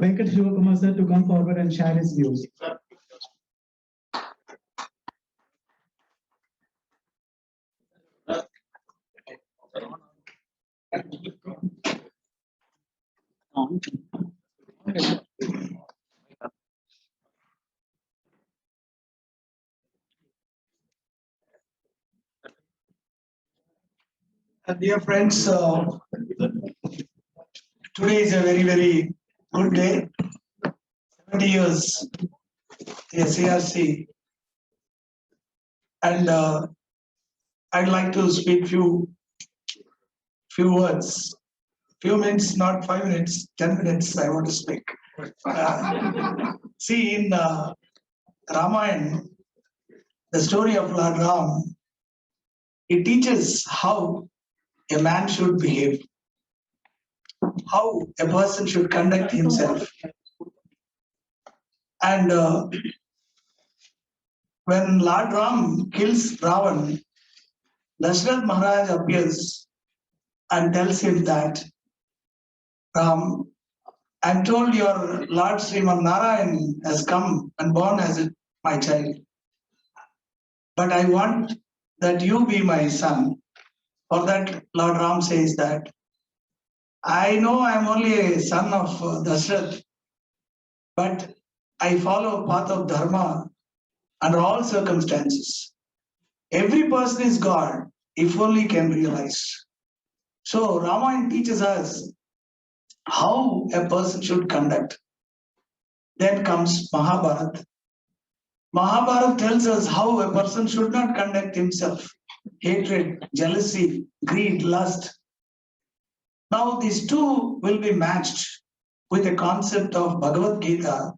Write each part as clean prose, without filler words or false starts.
Venkata Sivakumar sir to come forward and share his views. Dear friends, today is a very, very good day. 70 years, the SIRC, and I'd like to speak few words, few minutes, not 5 minutes, 10 minutes. I want to speak. See, in Ramayana, the story of Lord Ram, it teaches how a man should behave, how a person should conduct himself. And when Lord Ram kills Ravan, Dashrath Maharaj appears and tells him that, Ram, I'm told your Lord Sriman Narayan has come and born as my child. But I want that you be my son. For that, Lord Ram says that, I know I'm only a son of Dashrath, but I follow path of Dharma under all circumstances. Every person is God, if only can realize. So Ramayana teaches us how a person should conduct. Then comes Mahabharata. Mahabharata tells us how a person should not conduct himself. Hatred, jealousy, greed, lust. Now these two will be matched with a concept of Bhagavad Gita,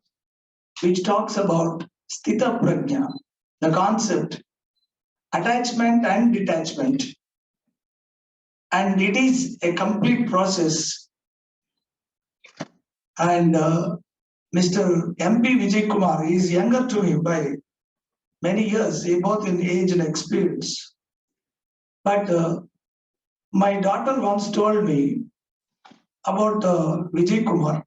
which talks about Sthita Prajna, the concept, attachment and detachment. And it is a complete process. And Mr. MP Vijay Kumar is younger to me by many years, both in age and experience. But my daughter once told me about Vijay Kumar.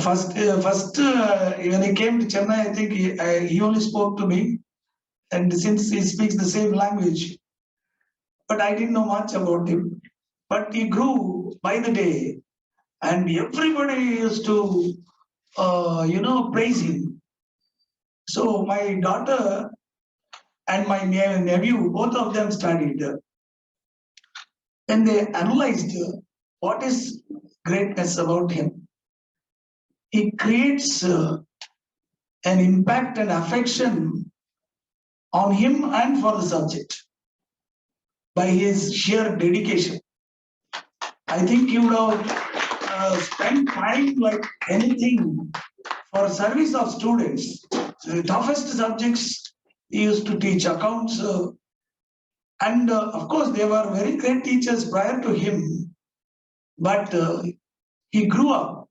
First, when he came to Chennai, I think he only spoke to me. And since he speaks the same language, but I didn't know much about him. But he grew by the day, and everybody used to, praise him. So my daughter and my nephew, both of them studied. And they analyzed what is greatness about him. He creates an impact and affection on him and for the subject by his sheer dedication. I think he would have spent time like anything for service of students. The toughest subjects he used to teach accounts. And of course, they were very great teachers prior to him. But he grew up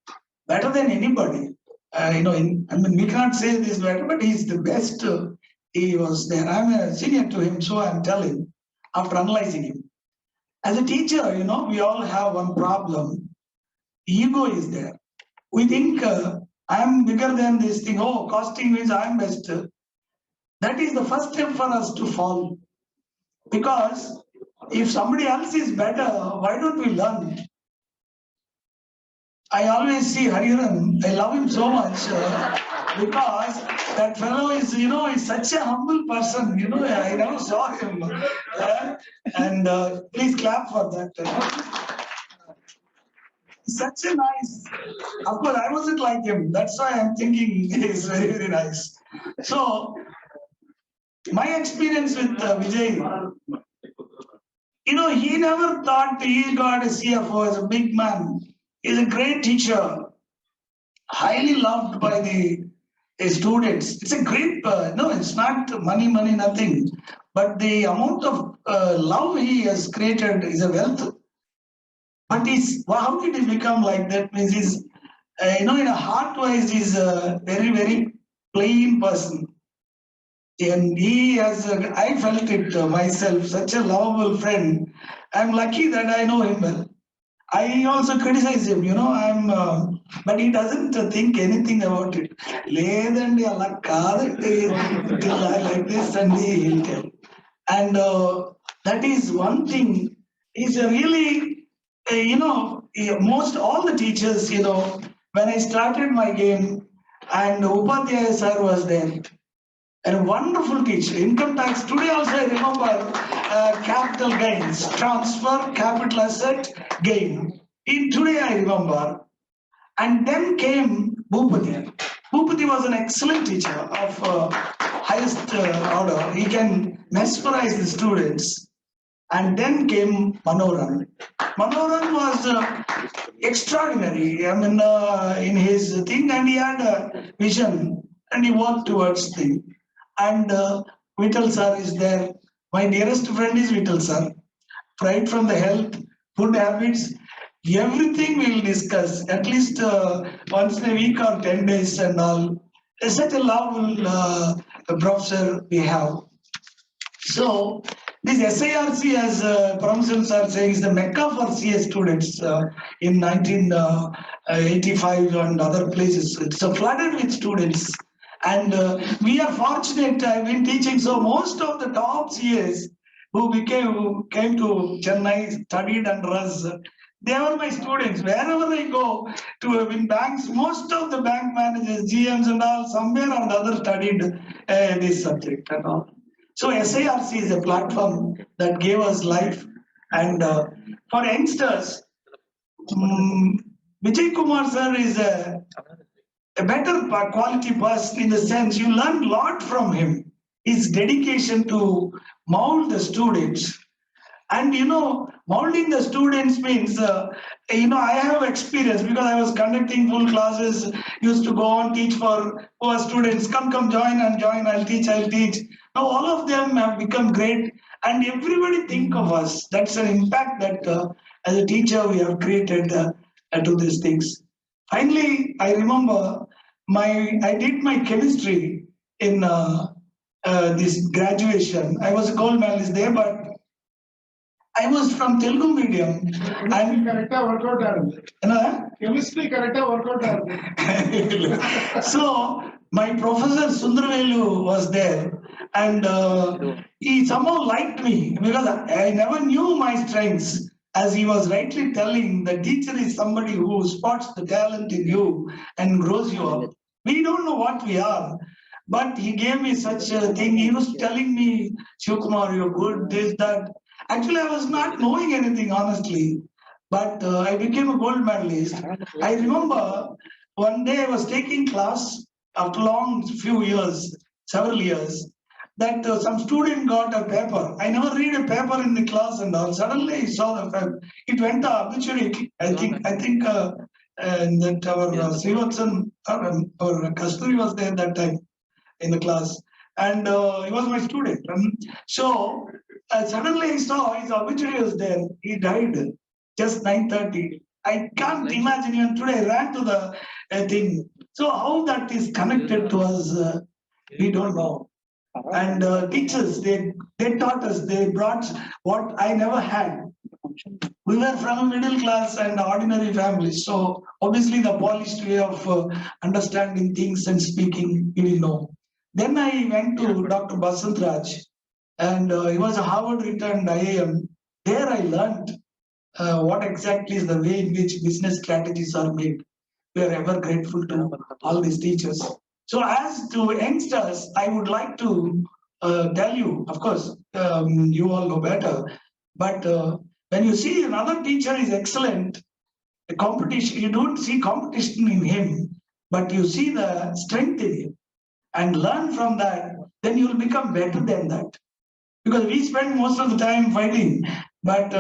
better than anybody. We can't say this better, but he's the best. He was there. I'm a senior to him, so I'm telling after analyzing him. As a teacher, we all have one problem. Ego is there. We think I'm bigger than this thing. Oh, costing means I'm best. That is the first step for us to fall. Because if somebody else is better, why don't we learn? I always see Hariharan. I love him so much because that fellow is, is such a humble person. I never saw him. And please clap for that. Such a nice. Of course, I wasn't like him. That's why I'm thinking he's very, very nice. So, my experience with Vijay, he never thought he got a CFO as a big man. He's a great teacher, highly loved by the students. It's a great, it's not money, nothing. But the amount of love he has created is a wealth. But how did he become like that? Means he's, in a heart-wise, he's a very, very plain person. And he has, I felt it myself, such a lovable friend. I'm lucky that I know him well. I also criticize him, but he doesn't think anything about it. లేదండి అలా కాదండి like this and he'll tell. And that is one thing. Is really, most all the teachers, when I started my game, and Upadhyaya sir was there, and a wonderful teacher. Income tax. Today also I remember capital gains, transfer, capital asset, gain. In today I remember. And then came Bhupati. Bhupati was an excellent teacher of highest order. He can mesmerize the students. And then came Manoran. Manoran was extraordinary. I mean, in his thing, and he had a vision, and he worked towards thing. And Vittal sir is there. My dearest friend is Vittal sir. Right from the health, food habits, everything we will discuss at least once in a week or 10 days and all. Such a lovable professor we have. So this SIRC, as professors are saying, is the mecca for CS students in 1985 and other places. It's flooded with students. And we are fortunate. I've been teaching, so most of the top CS who came to Chennai, studied under us, they were my students. Wherever I go to in banks, most of the bank managers, GMs and all, somewhere or the other studied this subject and all. So SIRC is a platform that gave us life. And for youngsters, Vijay Kumar sir is a better quality person in the sense you learn a lot from him. His dedication to mold the students. And molding the students means, I have experience because I was conducting full classes, used to go and teach for poor students. Come, join and join. I'll teach. Now all of them have become great, and everybody think of us. That's an impact that as a teacher we have created to these things. Finally, I remember I did my chemistry in this graduation. I was a gold medalist there, but I was from Telugu medium. And chemistry correct workout. So my professor Sundarvelu was there, and he somehow liked me because I never knew my strengths. As he was rightly telling, the teacher is somebody who spots the talent in you and grows you up. We don't know what we are, but he gave me such a thing. He was telling me, Sivakumar, you're good, this, that. Actually, I was not knowing anything, honestly, but I became a gold medalist. I remember one day I was taking class after long few years, several years, that some student got a paper. I never read a paper in the class and all. Suddenly I saw the paper. It went up obituary. I think that our Sivakumar or Kasturi was there that time in the class, and he was my student. So suddenly I saw his obituary was there. He died just 9:30. I can't imagine. Even today, I ran to the thing. So how that is connected to us, we don't know. And teachers, they taught us. They brought what I never had. We were from a middle class and ordinary family, so obviously the polished way of understanding things and speaking, we didn't know. Then I went to Dr. Basant Raj, and he was a Harvard returned IAM. There I learned what exactly is the way in which business strategies are made. We are ever grateful to all these teachers. So as to youngsters, I would like to tell you, of course, you all know better, but when you see another teacher is excellent, the competition, you don't see competition in him, but you see the strength in him and learn from that, then you will become better than that. Because we spend most of the time fighting, but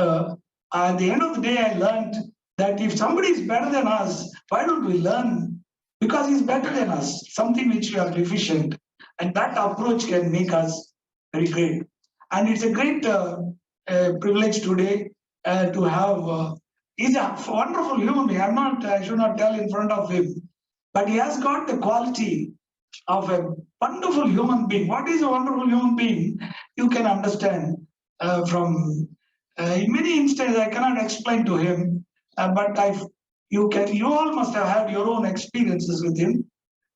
at the end of the day, I learned that if somebody is better than us, why don't we learn? Because he's better than us, something which we are deficient. And that approach can make us very great. And it's a great privilege today to have, he's a wonderful human being. I should not tell in front of him, but he has got the quality of a wonderful human being. What is a wonderful human being? You can understand from in many instances, I cannot explain to him, but you all must have had your own experiences with him,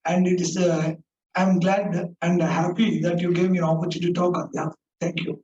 and it is I'm glad and happy that you gave me an opportunity to talk on behalf. Thank you.